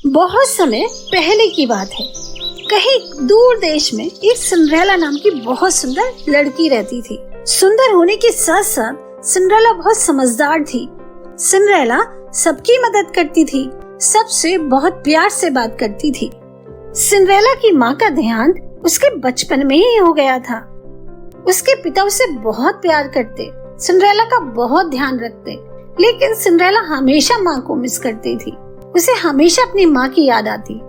बहुत समय पहले की बात है। कहीं दूर देश में एक सिंड्रेला नाम की बहुत सुंदर लड़की रहती थी। सुंदर होने के साथ साथ सिंड्रेला बहुत समझदार थी। सिंड्रेला सबकी मदद करती थी, सबसे बहुत प्यार से बात करती थी। सिंड्रेला की माँ का ध्यान उसके बचपन में ही हो गया था। उसके पिता उसे बहुत प्यार करते, सिंड्रेला का बहुत ध्यान रखते, लेकिन सिंड्रेला हमेशा माँ को मिस करती थी। उसे हमेशा अपनी माँ की याद आती।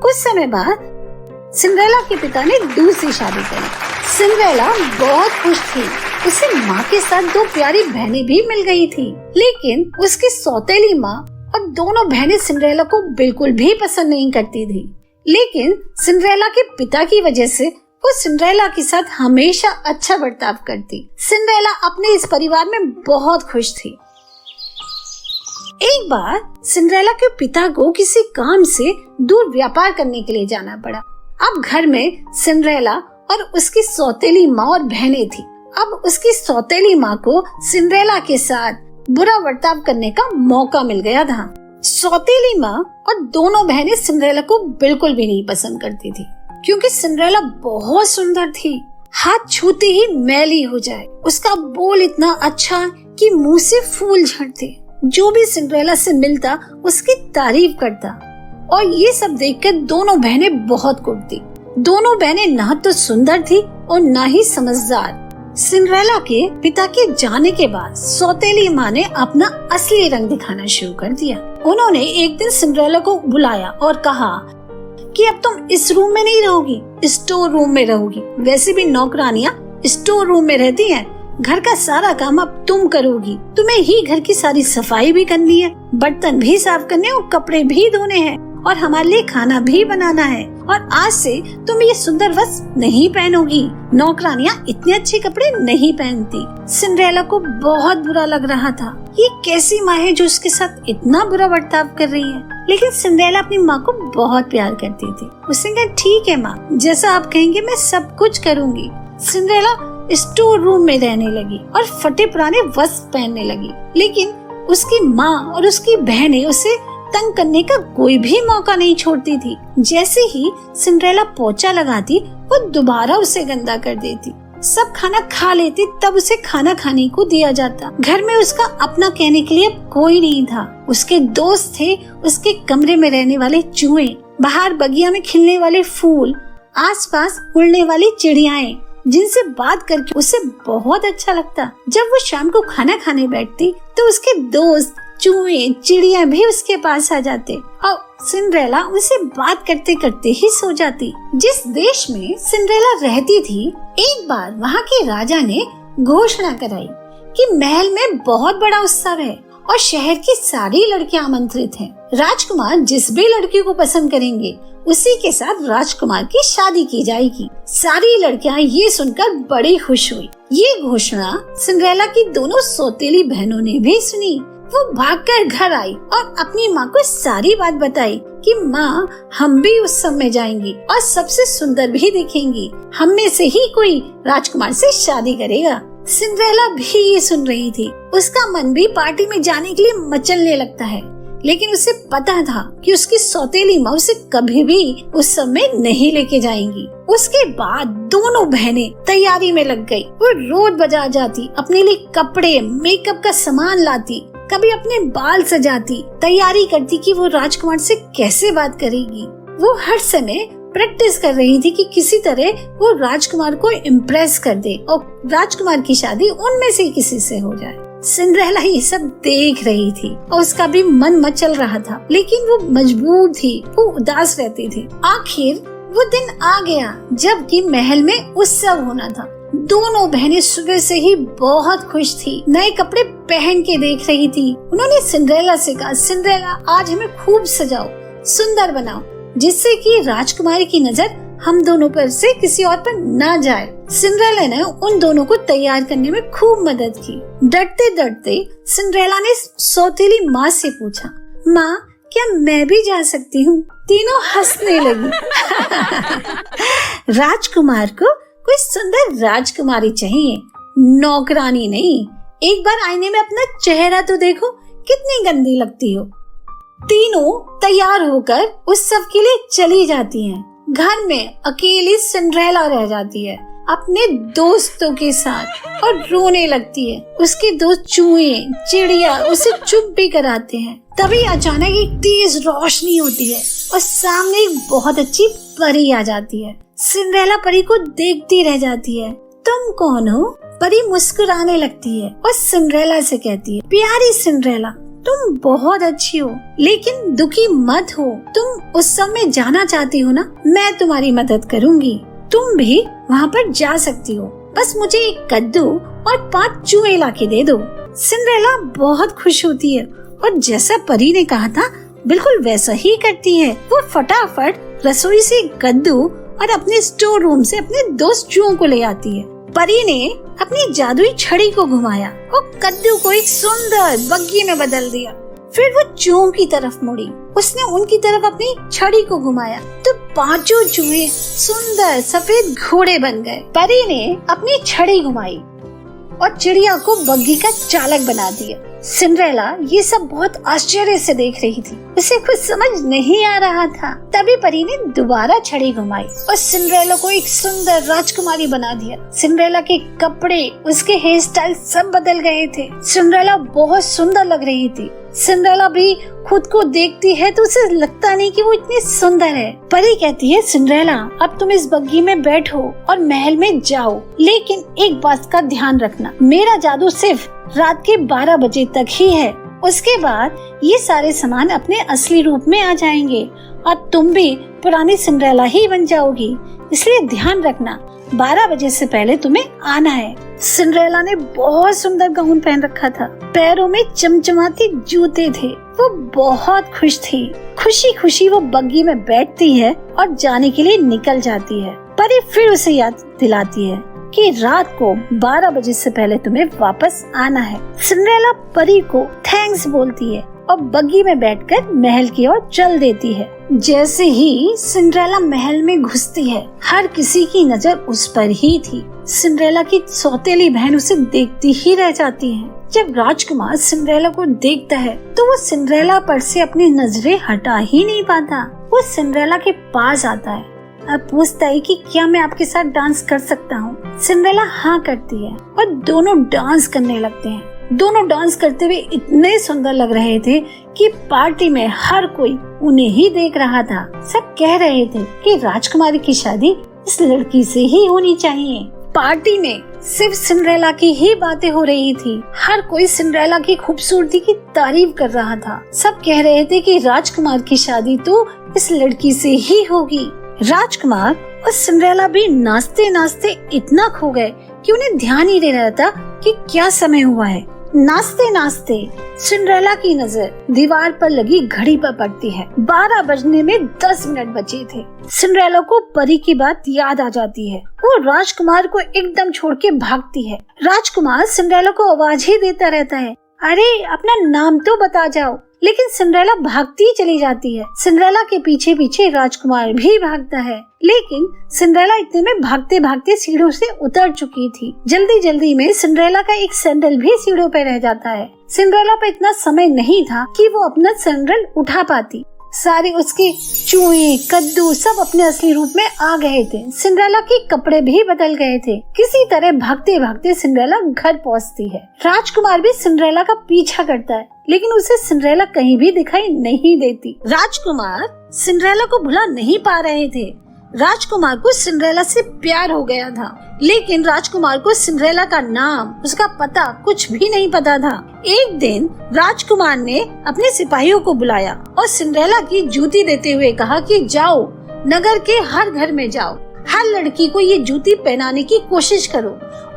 कुछ समय बाद सिंड्रेला के पिता ने दूसरी शादी करी। सिंड्रेला बहुत खुश थी। उसे माँ के साथ 2 प्यारी बहनें भी मिल गई थी, लेकिन उसकी सौतेली माँ और दोनों बहनें सिंड्रेला को बिल्कुल भी पसंद नहीं करती थी। लेकिन सिंड्रेला के पिता की वजह से वो सिंड्रेला के साथ हमेशा अच्छा बर्ताव करती। सिंड्रेला अपने इस परिवार में बहुत खुश थी। एक बार सिंड्रेला के पिता को किसी काम से दूर व्यापार करने के लिए जाना पड़ा। अब घर में सिंड्रेला और उसकी सौतेली माँ और बहनें थी। अब उसकी सौतेली माँ को सिंड्रेला के साथ बुरा बर्ताव करने का मौका मिल गया था। सौतेली माँ और दोनों बहनें सिंड्रेला को बिल्कुल भी नहीं पसंद करती थी, क्योंकि सिंड्रेला बहुत सुंदर थी। हाथ छूते ही मैली हो जाए। उसका बोल इतना अच्छा कि मुंह से फूल झड़ते। जो भी सिंड्रेला से मिलता उसकी तारीफ करता, और ये सब देखकर दोनों बहनें बहुत कुटती। दोनों बहनें ना तो सुंदर थी और ना ही समझदार। सिंड्रेला के पिता के जाने के बाद सौतेली माँ ने अपना असली रंग दिखाना शुरू कर दिया। उन्होंने एक दिन सिंड्रेला को बुलाया और कहा कि अब तुम इस रूम में नहीं रहोगी, स्टोर रूम में रहोगी। वैसे भी नौकरानियाँ स्टोर रूम में रहती हैं। घर का सारा काम अब तुम करोगी। तुम्हें ही घर की सारी सफाई भी करनी है, बर्तन भी साफ करने और कपड़े भी धोने हैं, और हमारे लिए खाना भी बनाना है। और आज से तुम ये सुंदर वस्त्र नहीं पहनोगी। नौकरानियाँ इतने अच्छे कपड़े नहीं पहनती। सिंड्रेला को बहुत बुरा लग रहा था। ये कैसी माँ है जो उसके साथ इतना बुरा बर्ताव कर रही है। लेकिन सिंड्रेला अपनी माँ को बहुत प्यार करती थी। उसने कहा, ठीक है माँ, जैसा आप कहेंगे मैं सब कुछ करूँगी। सिंड्रेला स्टोर रूम में रहने लगी और फटे पुराने वस्त्र पहनने लगी। लेकिन उसकी माँ और उसकी बहनें उसे तंग करने का कोई भी मौका नहीं छोड़ती थी। जैसे ही सिंड्रेला पोछा लगाती, वो दोबारा उसे गंदा कर देती। सब खाना खा लेती, तब उसे खाना खाने को दिया जाता। घर में उसका अपना कहने के लिए कोई नहीं था। उसके दोस्त थे उसके कमरे में रहने वाले चूहे, बाहर बगिया में खिलने वाले फूल, आसपास उड़ने वाली चिड़ियाएं, जिनसे बात करके उसे बहुत अच्छा लगता। जब वो शाम को खाना खाने बैठती तो उसके दोस्त चूहे चिड़िया भी उसके पास आ जाते और सिंड्रेला उनसे बात करते करते ही सो जाती। जिस देश में सिंड्रेला रहती थी, एक बार वहाँ के राजा ने घोषणा कराई कि महल में बहुत बड़ा उत्सव है और शहर की सारी लड़कियां आमंत्रित हैं। राजकुमार जिस भी लड़की को पसंद करेंगे उसी के साथ राजकुमार की शादी की जाएगी। सारी लड़कियां ये सुनकर बड़ी खुश हुई। ये घोषणा सिंड्रेला की दोनों सौतेली बहनों ने भी सुनी। वो भागकर घर आई और अपनी माँ को सारी बात बताई कि माँ, हम भी उत्सव में जाएंगी और सबसे सुंदर भी दिखेंगी। हम में से ही कोई राजकुमार से शादी करेगा। सिंड्रेला भी ये सुन रही थी। उसका मन भी पार्टी में जाने के लिए मचलने लगता है, लेकिन उसे पता था कि उसकी सौतेली माँ उसे कभी भी उस समय नहीं लेके जाएंगी। उसके बाद दोनों बहनें तैयारी में लग गई। वो रोज बाजार जाती, अपने लिए कपड़े, मेकअप का सामान लाती, कभी अपने बाल सजाती, तैयारी करती कि वो राजकुमार से कैसे बात करेगी। वो हर समय प्रैक्टिस कर रही थी कि किसी तरह वो राजकुमार को इम्प्रेस कर दे और राजकुमार की शादी उनमें से किसी से हो जाए। सिंड्रेला ये सब देख रही थी और उसका भी मन मचल रहा था, लेकिन वो मजबूर थी। वो उदास रहती थी। आखिर वो दिन आ गया जबकि महल में उत्सव होना था। दोनों बहनें सुबह से ही बहुत खुश थी। नए कपड़े पहन के देख रही थी। उन्होंने सिंड्रेला से कहा, सिंड्रेला, आज हमें खूब सजाओ, सुंदर बनाओ, जिससे कि राजकुमारी की नजर हम दोनों पर से किसी और पर ना जाए। सिंड्रेला ने उन दोनों को तैयार करने में खूब मदद की। डरते डरते सिंड्रेला ने सौतेली माँ से पूछा, माँ, क्या मैं भी जा सकती हूँ? तीनों हंसने लगी। राजकुमार को कोई सुंदर राजकुमारी चाहिए, नौकरानी नहीं। एक बार आईने में अपना चेहरा तो देखो, कितनी गंदी लगती हो। तीनों तैयार होकर उत्सव के लिए चली जाती हैं। घर में अकेली सिंड्रेला रह जाती है अपने दोस्तों के साथ और रोने लगती है। उसके दोस्त चूहे, चिड़िया उसे चुप भी कराते हैं। तभी अचानक एक तेज रोशनी होती है और सामने एक बहुत अच्छी परी आ जाती है। सिंड्रेला परी को देखती रह जाती है। तुम कौन हो? परी मुस्कुराने लगती है और सिंड्रेला से कहती है, प्यारी सिंड्रेला, तुम बहुत अच्छी हो, लेकिन दुखी मत हो। तुम उस समय जाना चाहती हो ना, मैं तुम्हारी मदद करूंगी। तुम भी वहाँ पर जा सकती हो, बस मुझे एक कद्दू और 5 चूहे लाके दे दो। सिंड्रेला बहुत खुश होती है और जैसा परी ने कहा था बिल्कुल वैसा ही करती है। वो फटाफट रसोई से कद्दू और अपने स्टोर रूम से अपने दोस्त चूहों को ले आती है। परी ने अपनी जादुई छड़ी को घुमाया और कद्दू को एक सुंदर बग्घी में बदल दिया। फिर वो चूहों की तरफ मुड़ी। उसने उनकी तरफ अपनी छड़ी को घुमाया तो 5 चूहे सुंदर सफेद घोड़े बन गए। परी ने अपनी छड़ी घुमाई और चिड़िया को बग्घी का चालक बना दिया। सिंड्रेला ये सब बहुत आश्चर्य से देख रही थी। उसे कुछ समझ नहीं आ रहा था। तभी परी ने दोबारा छड़ी घुमाई और सिंड्रेला को एक सुंदर राजकुमारी बना दिया। सिंड्रेला के कपड़े, उसके हेयर स्टाइल सब बदल गए थे। सिंड्रेला बहुत सुंदर लग रही थी। सिंड्रेला भी खुद को देखती है तो उसे लगता नहीं कि वो इतनी सुंदर है। परी कहती है, सिंड्रेला अब तुम इस बग्घी में बैठो और महल में जाओ, लेकिन एक बात का ध्यान रखना, मेरा जादू सिर्फ रात के 12 बजे तक ही है। उसके बाद ये सारे सामान अपने असली रूप में आ जाएंगे और तुम भी पुरानी सिंड्रेला ही बन जाओगी। इसलिए ध्यान रखना, 12 बजे से पहले तुम्हें आना है। सिंड्रेला ने बहुत सुंदर गाउन पहन रखा था। पैरों में चमचमाते जूते थे। वो बहुत खुश थी। खुशी खुशी वो बग्घी में बैठती है और जाने के लिए निकल जाती है। परी फिर उसे याद दिलाती है कि रात को 12 बजे से पहले तुम्हें वापस आना है। सिंड्रेला परी को थैंक्स बोलती है और बग्घी में बैठकर महल की ओर चल देती है। जैसे ही सिंड्रेला महल में घुसती है, हर किसी की नजर उस पर ही थी। सिंड्रेला की सौतेली बहन उसे देखती ही रह जाती है। जब राजकुमार सिंड्रेला को देखता है तो वो सिंड्रेला पर से अपनी नजरें हटा ही नहीं पाता। वो सिंड्रेला के पास आता है और पूछता है कि क्या मैं आपके साथ डांस कर सकता हूँ। सिंड्रेला हाँ करती है और दोनों डांस करने लगते हैं। दोनों डांस करते हुए इतने सुंदर लग रहे थे कि पार्टी में हर कोई उन्हें ही देख रहा था। सब कह रहे थे कि राजकुमारी की शादी इस लड़की से ही होनी चाहिए। पार्टी में सिर्फ सिंड्रेला की ही बातें हो रही थी। हर कोई सिंड्रेला की खूबसूरती की तारीफ कर रहा था। सब कह रहे थे कि राजकुमार की शादी तो इस लड़की से ही होगी। राजकुमार और सिंड्रेला भी नाचते नाचते इतना खो गए कि उन्हें ध्यान ही नहीं रहा था कि क्या समय हुआ है। नाचते नाचते सिंड्रेला की नजर दीवार पर लगी घड़ी पर पड़ती है। 12 बजने में 10 मिनट बचे थे। सिंड्रेला को परी की बात याद आ जाती है। वो राजकुमार को एकदम छोड़ के भागती है। राजकुमार सिंड्रेला को आवाज ही देता रहता है, अरे अपना नाम तो बता जाओ। लेकिन सिंड्रेला भागती ही चली जाती है। सिंड्रेला के पीछे पीछे राजकुमार भी भागता है, लेकिन सिंड्रेला इतने में भागते भागते सीढ़ियों से उतर चुकी थी। जल्दी जल्दी में सिंड्रेला का एक सैंडल भी सीढ़ियों पे रह जाता है। सिंड्रेला पे इतना समय नहीं था कि वो अपना सैंडल उठा पाती। सारे उसके चूहे, कद्दू सब अपने असली रूप में आ गए थे। सिंड्रेला के कपड़े भी बदल गए थे। किसी तरह भागते भागते सिंड्रेला घर पहुंचती है। राजकुमार भी सिंड्रेला का पीछा करता है, लेकिन उसे सिंड्रेला कहीं भी दिखाई नहीं देती। राजकुमार सिंड्रेला को भुला नहीं पा रहे थे। राजकुमार को सिंड्रेला से प्यार हो गया था, लेकिन राजकुमार को सिंड्रेला का नाम, उसका पता कुछ भी नहीं पता था। एक दिन राजकुमार ने अपने सिपाहियों को बुलाया और सिंड्रेला की जूती देते हुए कहा कि जाओ, नगर के हर घर में जाओ, हर लड़की को ये जूती पहनाने की कोशिश करो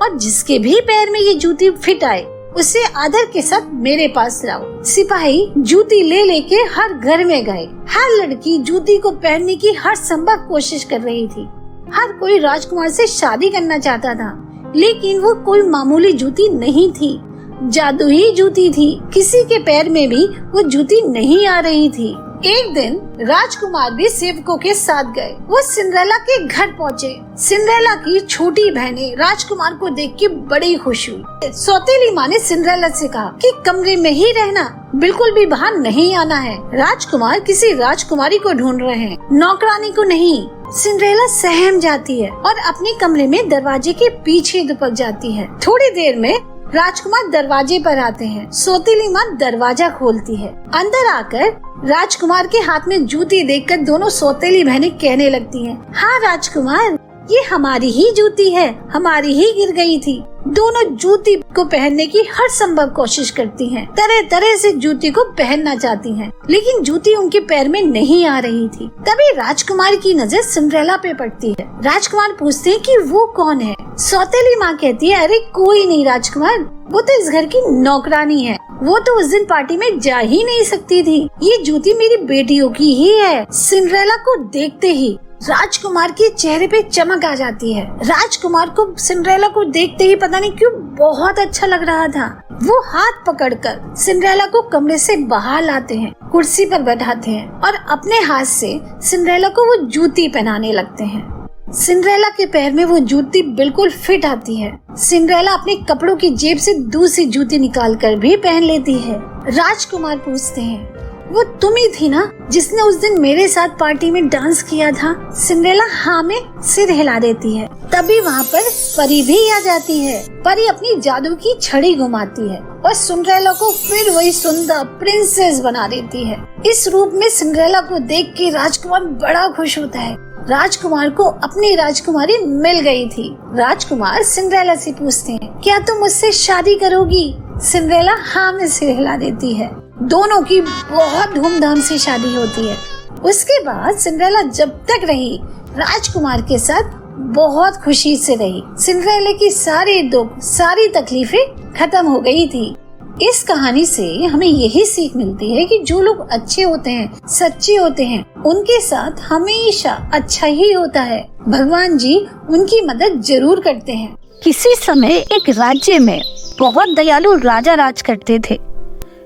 और जिसके भी पैर में ये जूती फिट आए उसे आदर के साथ मेरे पास लाओ। सिपाही जूती ले लेके हर घर में गए। हर लड़की जूती को पहनने की हर संभव कोशिश कर रही थी। हर कोई राजकुमार से शादी करना चाहता था, लेकिन वो कोई मामूली जूती नहीं थी, जादुई जूती थी। किसी के पैर में भी वो जूती नहीं आ रही थी। एक दिन राजकुमार भी सेवकों के साथ गए। वो सिंड्रेला के घर पहुँचे। सिंड्रेला की छोटी बहनें राजकुमार को देख के बड़ी खुश हुई। सौतेली माँ ने सिंड्रेला से कहा कि कमरे में ही रहना बिल्कुल भी बाहर नहीं आना है। राजकुमार किसी राजकुमारी को ढूंढ रहे हैं, नौकरानी को नहीं। सिंड्रेला सहम जाती है और अपने कमरे में दरवाजे के पीछे दुबक जाती है। थोड़ी देर में राजकुमार दरवाजे पर आते हैं। सौतेली माँ दरवाजा खोलती है। अंदर आकर राजकुमार के हाथ में जूती देखकर दोनों सौतेली बहनें कहने लगती हैं, हाँ राजकुमार, ये हमारी ही जूती है, हमारी ही गिर गई थी। दोनों जूती को पहनने की हर संभव कोशिश करती हैं। तरह तरह से जूती को पहनना चाहती हैं, लेकिन जूती उनके पैर में नहीं आ रही थी। तभी राजकुमार की नजर सिंड्रेला पे पड़ती है। राजकुमार पूछते हैं कि वो कौन है। सौतेली माँ कहती है, अरे कोई नहीं राजकुमार, वो तो इस घर की नौकरानी है। वो तो उस दिन पार्टी में जा ही नहीं सकती थी। ये जूती मेरी बेटियों की ही है। सिंड्रेला को देखते ही राजकुमार के चेहरे पे चमक आ जाती है। राजकुमार को सिंड्रेला को देखते ही पता नहीं क्यों बहुत अच्छा लग रहा था। वो हाथ पकड़कर सिंड्रेला को कमरे से बाहर लाते हैं, कुर्सी पर बैठाते हैं और अपने हाथ से सिंड्रेला को वो जूती पहनाने लगते हैं। सिंड्रेला के पैर में वो जूती बिल्कुल फिट आती है। सिंड्रेला अपने कपड़ों की जेब से दूसरी जूती निकालकर भी पहन लेती है। राजकुमार पूछते हैं, वो तुम ही थी ना जिसने उस दिन मेरे साथ पार्टी में डांस किया था? सिंड्रेला हाँ में सिर हिला देती है। तभी वहाँ पर परी भी आ जाती है। परी अपनी जादू की छड़ी घुमाती है और सिंड्रेला को फिर वही सुंदर प्रिंसेस बना देती है। इस रूप में सिंड्रेला को देख के राजकुमार बड़ा खुश होता है। राजकुमार को अपनी राजकुमारी मिल गई थी। राजकुमार सिंड्रेला से पूछते हैं, क्या तुम मुझसे शादी करोगी? सिंड्रेला हाँ में सिर हिला देती है। दोनों की बहुत धूमधाम से शादी होती है। उसके बाद सिंड्रेला जब तक रही राजकुमार के साथ बहुत खुशी से रही। सिंड्रेला की सारी दुख, सारी तकलीफें खत्म हो गई थी। इस कहानी से हमें यही सीख मिलती है कि जो लोग अच्छे होते हैं, सच्चे होते हैं, उनके साथ हमेशा अच्छा ही होता है। भगवान जी उनकी मदद जरूर करते हैं। किसी समय एक राज्य में बहुत दयालु राजा राज करते थे।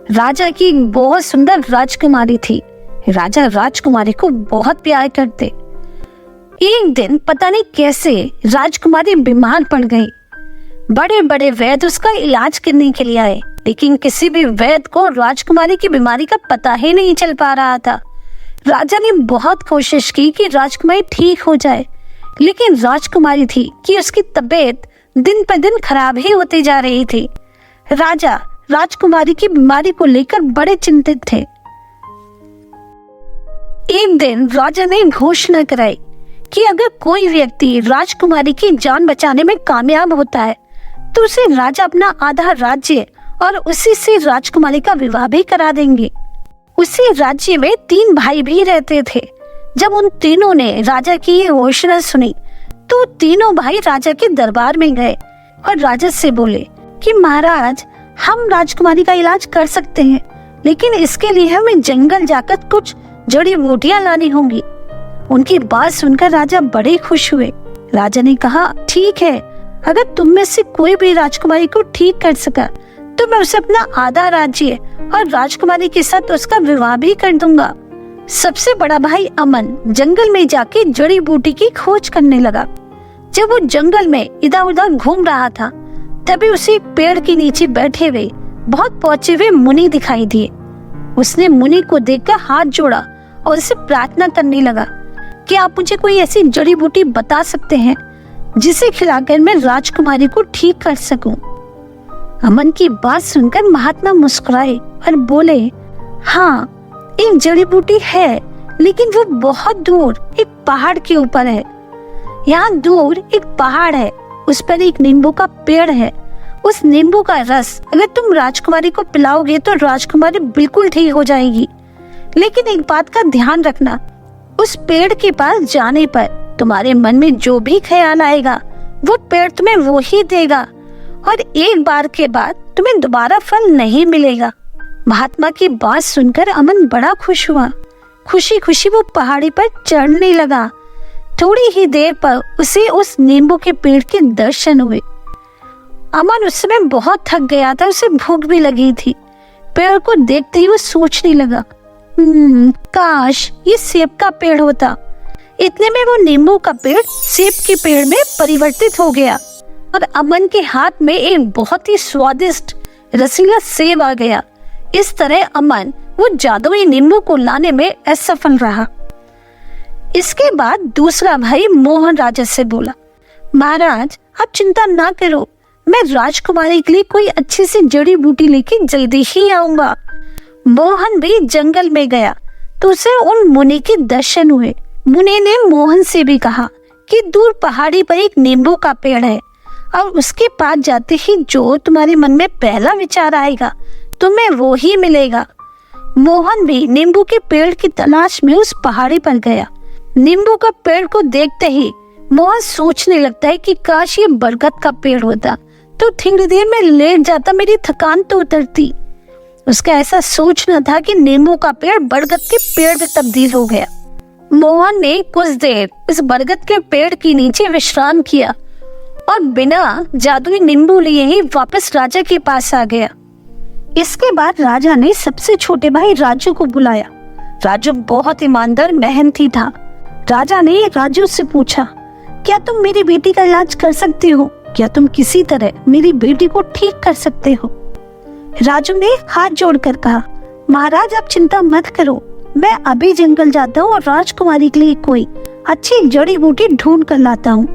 राजा की बहुत सुंदर राजकुमारी थी। राजा राजकुमारी को बहुत प्यार करते। एक दिन पता नहीं कैसे राजकुमारी बीमार पड़ गई। बड़े बड़े वैद्य उसका इलाज करने के लिए आए, लेकिन किसी भी वैद्य को राजकुमारी की बीमारी का पता ही नहीं चल पा रहा था। राजा ने बहुत कोशिश की कि राजकुमारी ठीक हो जाए, लेकिन राजकुमारी थी कि उसकी तबीयत दिन पर दिन खराब ही होती जा रही थी। राजा राजकुमारी की बीमारी को लेकर बड़े चिंतित थे। एक दिन राजा ने घोषणा कराई कि अगर कोई व्यक्ति राजकुमारी की जान बचाने में कामयाब होता है तो उसे राजा अपना आधा राज्य और उसी से राजकुमारी का विवाह भी करा देंगे। उसी राज्य में 3 भाई भी रहते थे। जब उन तीनों ने राजा की ये घोषणा सुनी तो तीनों भाई राजा के दरबार में गए और राजा से बोले कि महाराज, हम राजकुमारी का इलाज कर सकते हैं, लेकिन इसके लिए हमें जंगल जाकर कुछ जड़ी बूटियां लानी होंगी। उनकी बात सुनकर राजा बड़े खुश हुए। राजा ने कहा, ठीक है, अगर तुम में से कोई भी राजकुमारी को ठीक कर सका तो मैं उसे अपना आधा राज्य और राजकुमारी के साथ उसका विवाह भी कर दूंगा। सबसे बड़ा भाई अमन जंगल में जाके जड़ी बूटी की खोज करने लगा। जब वो जंगल में इधर उधर घूम रहा था तभी उसे एक पेड़ के नीचे बैठे हुए बहुत पहुंचे हुए मुनि दिखाई दिए। उसने मुनि को देखकर हाथ जोड़ा और उसे प्रार्थना करने लगा कि आप मुझे कोई ऐसी जड़ी बूटी बता सकते हैं जिसे खिलाकर मैं राजकुमारी को ठीक कर सकूं। अमन की बात सुनकर महात्मा मुस्कुराए और बोले, हाँ, एक जड़ी बूटी है, लेकिन वो बहुत दूर एक पहाड़ के ऊपर है। यहाँ दूर एक पहाड़ है, उस पर एक नींबू का पेड़ है। उस नींबू का रस अगर तुम राजकुमारी को पिलाओगे तो राजकुमारी बिल्कुल ठीक हो जाएगी। लेकिन एक बात का ध्यान रखना, उस पेड़ के पास जाने पर तुम्हारे मन में जो भी ख्याल आएगा वो पेड़ तुम्हें वो ही देगा और एक बार के बाद तुम्हें दोबारा फल नहीं मिलेगा। महात्मा की बात सुनकर अमन बड़ा खुश हुआ। खुशी खुशी वो पहाड़ी पर चढ़ने लगा। थोड़ी ही देर पर उसे उस नींबू के पेड़ के दर्शन हुए। अमन उस समय बहुत थक गया था, उसे भूख भी लगी थी। पेड़ को देखते ही वो सोचने लगा, काश ये सेब का पेड़ होता। इतने में वो नींबू का पेड़ सेब के पेड़ में परिवर्तित हो गया और अमन के हाथ में एक बहुत ही स्वादिष्ट रसीला सेब आ गया। इस तरह अमन वो जादुई नींबू को लाने में असफल रहा। इसके बाद दूसरा भाई मोहन राजा से बोला, महाराज आप चिंता ना करो, मैं राजकुमारी के लिए कोई अच्छी सी जड़ी बूटी लेके जल्दी ही आऊंगा। मोहन भी जंगल में गया तो उसे उन मुनि के दर्शन हुए। मुनि ने मोहन से भी कहा कि दूर पहाड़ी पर एक नींबू का पेड़ है और उसके पास जाते ही जो तुम्हारे मन में पहला विचार आएगा तुम्हें वो ही मिलेगा। मोहन भी नींबू के पेड़ की तलाश में उस पहाड़ी पर गया। नींबू का पेड़ को देखते ही मोहन सोचने लगता है कि काश ये बरगद का पेड़ होता तो थोड़ी देर में लेट जाता, मेरी थकान तो उतरती। उसका ऐसा सोचना था कि नींबू का पेड़ बरगद के पेड़ में तब्दील हो गया। मोहन ने कुछ देर इस बरगद के पेड़ के नीचे विश्राम किया और बिना जादुई नींबू लिए ही वापस राजा के पास आ गया। इसके बाद राजा ने सबसे छोटे भाई राजू को बुलाया। राजू बहुत ईमानदार मेहनती था। राजा ने राजू से पूछा, क्या तुम मेरी बेटी का इलाज कर सकते हो? क्या तुम किसी तरह मेरी बेटी को ठीक कर सकते हो? राजू ने हाथ जोड़कर कहा, महाराज आप चिंता मत करो, मैं अभी जंगल जाता हूँ और राजकुमारी के लिए कोई अच्छी जड़ी बूटी ढूंढ कर लाता हूँ।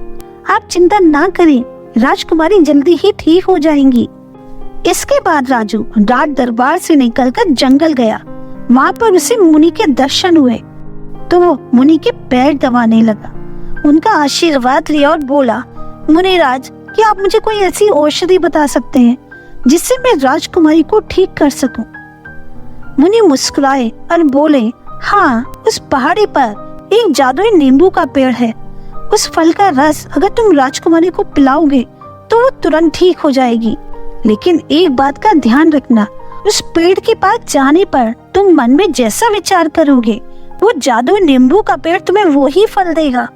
आप चिंता ना करें, राजकुमारी जल्दी ही ठीक हो जाएंगी। इसके बाद राजू राज दरबार से निकलकर जंगल गया। वहाँ पर उसे मुनि के दर्शन हुए तो वो मुनि के पैर दबाने लगा, उनका आशीर्वाद लिया और बोला, मुनिराज क्या आप मुझे कोई ऐसी औषधि बता सकते हैं जिससे मैं राजकुमारी को ठीक कर सकूं? मुनि मुस्कुराए और बोले, हाँ, उस पहाड़ी पर एक जादुई नींबू का पेड़ है। उस फल का रस अगर तुम राजकुमारी को पिलाओगे तो वो तुरंत ठीक हो जाएगी। लेकिन एक बात का ध्यान रखना, उस पेड़ के पास जाने पर तुम मन में जैसा विचार करोगे वो जादुई नींबू का पेड़ तुम्हें वो ही फल देगा।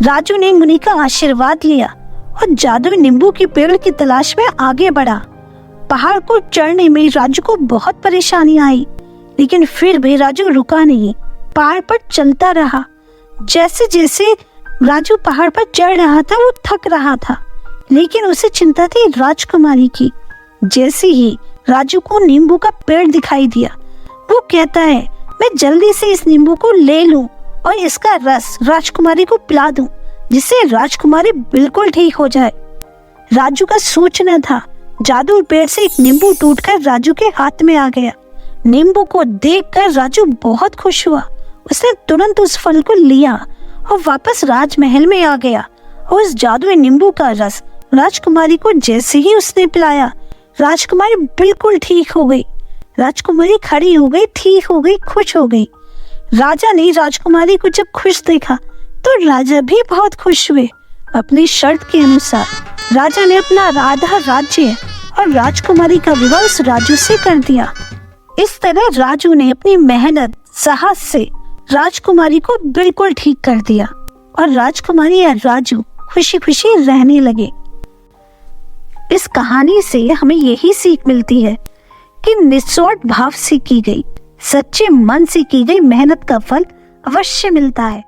राजू ने मुनि का आशीर्वाद लिया और जादुई नींबू के पेड़ की तलाश में आगे बढ़ा। पहाड़ को चढ़ने में राजू को बहुत परेशानी आई, लेकिन फिर भी राजू रुका नहीं, पहाड़ पर चलता रहा। जैसे जैसे राजू पहाड़ पर चढ़ रहा था वो थक रहा था, लेकिन उसे चिंता थी राजकुमारी की। जैसे ही राजू को नींबू का पेड़ दिखाई दिया, वो कहता है, मैं जल्दी से इस नींबू को ले लूं और इसका रस राजकुमारी को पिला दूं, जिससे राजकुमारी बिल्कुल ठीक हो जाए। राजू का सोचना था, जादू पेड़ से एक नींबू टूटकर राजू के हाथ में आ गया। नींबू को देखकर राजू बहुत खुश हुआ। उसने तुरंत उस फल को लिया और वापस राजमहल में आ गया और उस जादुई नींबू का रस राजकुमारी को जैसे ही उसने पिलाया, राजकुमारी बिल्कुल ठीक हो गई। राजकुमारी खड़ी हो गई, ठीक हो गई, खुश हो गई। राजा ने राजकुमारी को जब खुश देखा तो राजा भी बहुत खुश हुए। अपनी शर्त के अनुसार राजा ने अपना आधा राज्य और राजकुमारी का विवाह उस राजू से कर दिया। इस तरह राजू ने अपनी मेहनत साहस से राजकुमारी को बिल्कुल ठीक कर दिया और राजकुमारी और राजू खुशी खुशी रहने लगे। इस कहानी से हमें यही सीख मिलती है कि निस्वार्थ भाव से की गई, सच्चे मन से की गई मेहनत का फल अवश्य मिलता है।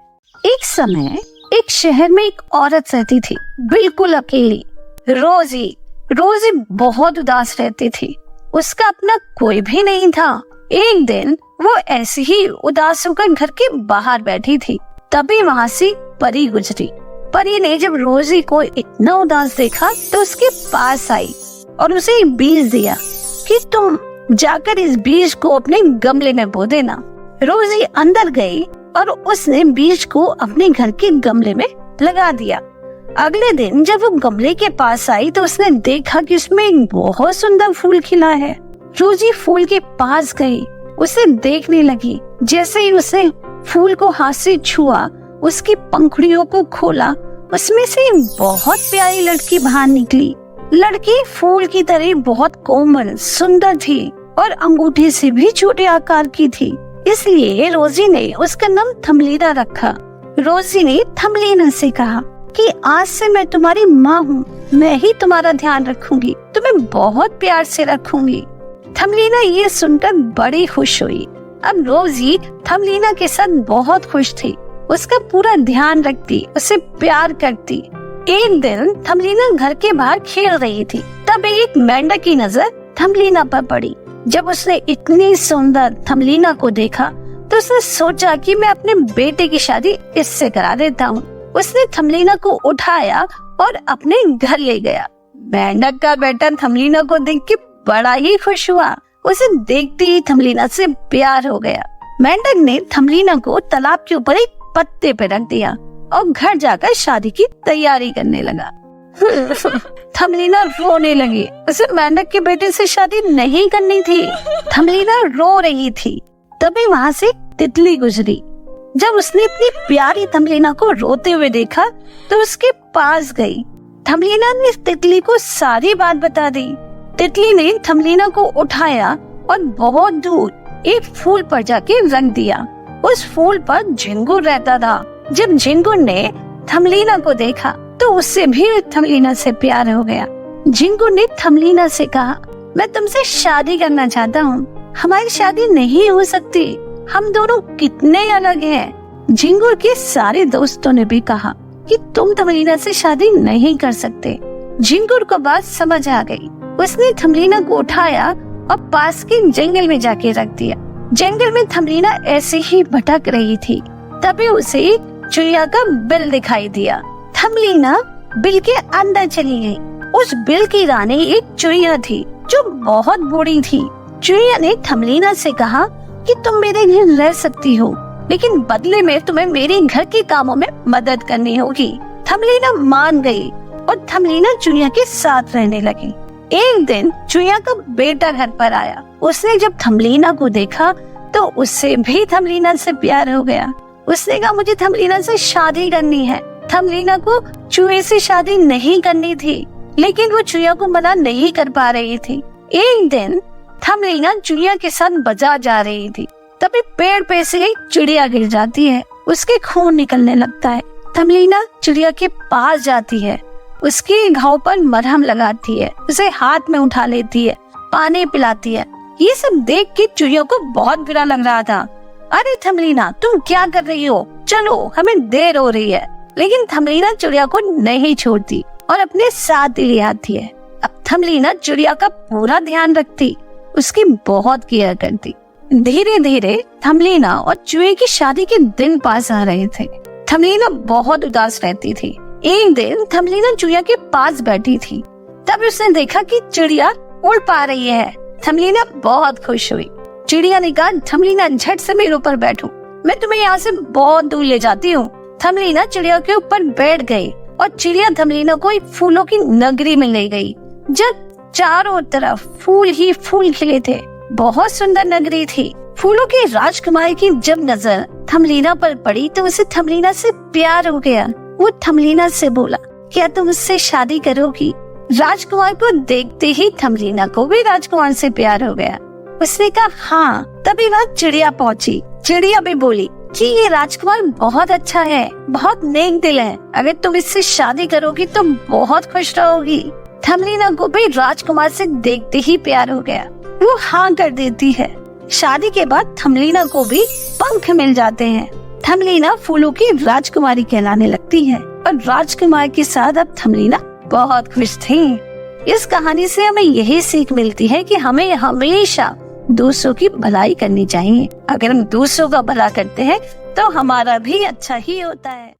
एक समय एक शहर में एक औरत रहती थी, बिल्कुल अकेली। रोजी बहुत उदास रहती थी। उसका अपना कोई भी नहीं था। एक दिन वो ऐसे ही उदास होकर घर के बाहर बैठी थी, तभी वहाँ से परी गुजरी। परी ने जब रोजी को इतना उदास देखा तो उसके पास आई और उसे एक बीज दिया कि तुम जाकर इस बीज को अपने गमले में बो देना। रोजी अंदर गई और उसने बीज को अपने घर के गमले में लगा दिया। अगले दिन जब वो गमले के पास आई तो उसने देखा कि उसमें एक बहुत सुंदर फूल खिला है। रोजी फूल के पास गई, उसे देखने लगी। जैसे ही उसने फूल को हाथ से छुआ, उसकी पंखुड़ियों को खोला, उसमें से बहुत प्यारी लड़की बाहर निकली। लड़की फूल की तरह बहुत कोमल सुंदर थी और अंगूठे से भी छोटे आकार की थी, इसलिए रोजी ने उसका नाम थमलीना रखा। रोजी ने थमलीना से कहा कि आज से मैं तुम्हारी माँ हूँ, मैं ही तुम्हारा ध्यान रखूंगी, तुम्हें बहुत प्यार से रखूंगी। थमलीना ये सुनकर बड़ी खुश हुई। अब रोजी थमलीना के साथ बहुत खुश थी, उसका पूरा ध्यान रखती, उसे प्यार करती। एक दिन थमलीना घर के बाहर खेल रही थी, तब एक मेंढक की नजर थमलीना पर पड़ी। जब उसने इतनी सुंदर थमलीना को देखा तो उसने सोचा कि मैं अपने बेटे की शादी इससे करा देता हूँ। उसने थमलीना को उठाया और अपने घर ले गया। मेंढक का बेटा थमलीना को देख के बड़ा ही खुश हुआ। उसे देखते ही थमलीना से प्यार हो गया। मेंढक ने थमलीना को तालाब के ऊपर एक पत्ते पे रख दिया और घर जाकर शादी की तैयारी करने लगा। थमलीना रोने लगी। उसे मेंढक के बेटे से शादी नहीं करनी थी। थमलीना रो रही थी। तभी वहाँ से तितली गुजरी। जब उसने अपनी प्यारी थमलीना को रोते हुए देखा तो उसके पास गई। थमलीना ने तितली को सारी बात बता दी। तितली ने थमलीना को उठाया और बहुत दूर एक फूल पर जाके रख दिया। उस फूल पर झिंगुर रहता था। जब झिंगुर ने थमलीना को देखा तो उससे भी थमलीना से प्यार हो गया। झिंगुर ने थमलीना से कहा, मैं तुमसे शादी करना चाहता हूँ। हमारी शादी नहीं हो सकती, हम दोनों कितने अलग हैं। झिंगुर के सारे दोस्तों ने भी कहा कि तुम थमलीना से शादी नहीं कर सकते। झिंगुर को बात समझ आ गई। उसने थमलीना को उठाया और पास के जंगल में जाके रख दिया। जंगल में थमलीना ऐसे ही भटक रही थी। तभी उसे एक चिड़िया का बिल दिखाई दिया। थमलीना बिल के अंदर चली गई। उस बिल की रानी एक चिड़िया थी जो बहुत बूढ़ी थी। चिड़िया ने थमलीना से कहा कि तुम मेरे घर रह सकती हो, लेकिन बदले में तुम्हें मेरे घर के कामों में मदद करनी होगी। थमलीना मान गई और थमलीना चिड़िया के साथ रहने लगी। एक दिन चिड़िया का बेटा घर पर आया। उसने जब थमलीना को देखा तो उससे भी थमलीना से प्यार हो गया। उसने कहा, मुझे थमलीना से शादी करनी है। थमलीना को चूहे से शादी नहीं करनी थी, लेकिन वो चिड़िया को मना नहीं कर पा रही थी। एक दिन थमलीना चिड़िया के साथ बाजार जा रही थी। तभी पेड़ पे से एक चिड़िया गिर जाती है। उसके खून निकलने लगता है। थमलीना चिड़िया के पास जाती है, उसके घाव पर मरहम लगाती है, उसे हाथ में उठा लेती है, पानी पिलाती है। ये सब देख के चिड़िया को बहुत बुरा लग रहा था। अरे थमलीना, तुम क्या कर रही हो? चलो, हमें देर हो रही है। लेकिन थमलीना चिड़िया को नहीं छोड़ती और अपने साथ ले आती है। अब थमलीना चिड़िया का पूरा ध्यान रखती, उसकी बहुत केयर करती। धीरे धीरे थमलीना और चूहे की शादी के दिन पास आ रहे थे। थमलीना बहुत उदास रहती थी। एक दिन थमलीना चिड़िया के पास बैठी थी। तब उसने देखा कि चिड़िया उड़ पा रही है। थमलीना बहुत खुश हुई। चिड़िया ने कहा, थमलीना झट से मेरे ऊपर बैठो, मैं तुम्हें यहाँ से बहुत दूर ले जाती हूँ। थमलीना चिड़िया के ऊपर बैठ गई और चिड़िया थमलीना को एक फूलों की नगरी में ले गई, जब चारों तरफ फूल ही फूल खिले थे। बहुत सुंदर नगरी थी। फूलों के राजकुमारी की जब नजर थमलीना पर पड़ी तो उसे थमलीना से प्यार हो गया। वो थमलीना से बोला, क्या तुम उससे शादी करोगी? राजकुमार को देखते ही थमलीना को भी राजकुमार से प्यार हो गया। उसने कहा हाँ। तभी वहाँ चिड़िया पहुँची। चिड़िया भी बोली कि ये राजकुमार बहुत अच्छा है, बहुत नेक दिल है, अगर तुम इससे शादी करोगी तो बहुत खुश रहोगी। थमलीना को भी राजकुमार से देखते ही प्यार हो गया। वो हाँ कर देती है। शादी के बाद थमलीना को भी पंख मिल जाते हैं। थमलीना फूलों की राजकुमारी कहलाने लगती है और राजकुमार के साथ अब थमलीना बहुत खुश थी। इस कहानी से हमें यही सीख मिलती है कि हमें हमेशा दूसरों की भलाई करनी चाहिए। अगर हम दूसरों का भला करते हैं तो हमारा भी अच्छा ही होता है।